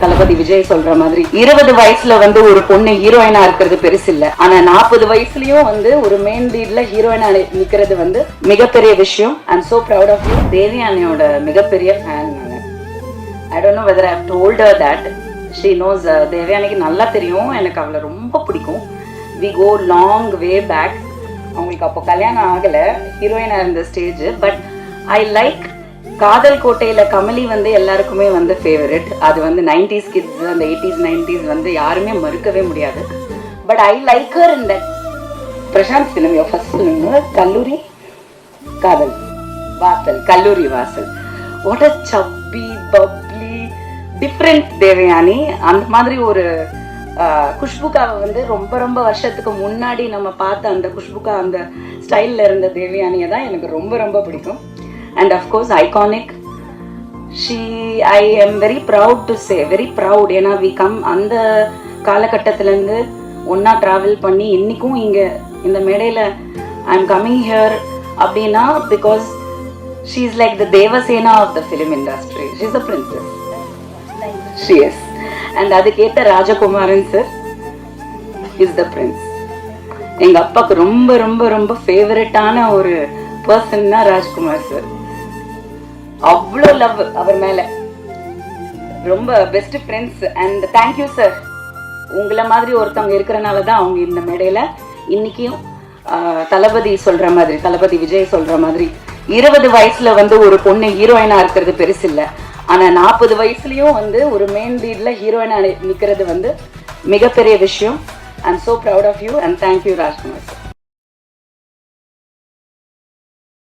தளபதி விஜய் சொல்ற மாதிரி 20 வயசுல வந்து ஒரு பொண்ணு ஹீரோயினா இருக்கிறது பெருசு இல்ல. ஆனா 40 வயசுலயும் வந்து ஒரு மெயின் லீட்ல ஹீரோயினா நிக்கிறது வந்து மிகப்பெரிய விஷயம். I am so proud of you. தேவியானியோட மிகப்பெரிய ஃபேன் நானு. I don't know whether I have told her that. She knows. தேவியானிக்கு நல்லா தெரியும் எனக்கு அவளை ரொம்ப பிடிக்கும். We go long way back. அவங்களுக்கு அப்போ கல்யாணம் ஆகல, ஹீரோயினா இருந்த ஸ்டேஜ். பட் ஐ லைக் காதல் கோட்டையில கமலி வந்து எல்லாருக்குமே வந்து ஃபேவரட். அது வந்து 90s கிட்ஸ், அந்த 80s 90s வந்து யாருமே மறுக்கவே முடியாது. But I like her in that Prashanth film, your first film Kalloori Kadhal வாசல், கல்லூரி வாசல். வாட் அ சப்பி பப்ளி டிஃப்ரெண்ட் தேவயானி. அந்த மாதிரி ஒரு குஷ்புகாவை வந்து ரொம்ப ரொம்ப வருஷத்துக்கு முன்னாடி நம்ம பார்த்த அந்த குஷ்புகா அந்த ஸ்டைலில் இருந்த தேவயானியை தான் எனக்கு ரொம்ப ரொம்ப பிடிக்கும். And of course iconic. I am very proud to say, very proud. ஏன்னா வி கம் அந்த காலகட்டத்திலேருந்து ஒன்றா ட்ராவல் பண்ணி இன்றைக்கும் இங்கே இந்த மேடையில் ஐ எம் கம்மிங் ஹியர் அப்படின்னா because she is like the Devasena of the film industry. She is a princess. She is. And அதுக்கேற்ற Rajakumaran sir is the prince. எங்க அப்பாவுக்கு ரொம்ப ரொம்ப ரொம்ப ஃபேவரட்டான ஒரு பர்சன்னா ராஜ்குமார் சார். அவ்வளோ லவ் அவர் மேல, ரொம்ப best friends. And thank you sir. உங்களை மாதிரி ஒருத்தவங்க இருக்கிறனால தான் அவங்க இந்த மேடையில இன்னைக்கும் தளபதி சொல்ற மாதிரி, தளபதி விஜய் சொல்ற மாதிரி 20 வயசுல வந்து ஒரு பொண்ணு ஹீரோயினா இருக்கிறது பெருசு இல்லை. ஆனா 40 வயசுலயும் வந்து ஒரு மெயின் லீட்ல ஹீரோயினா நிக்கிறது வந்து மிகப்பெரிய விஷயம். I am so proud of you and thank you Rajkumar sir.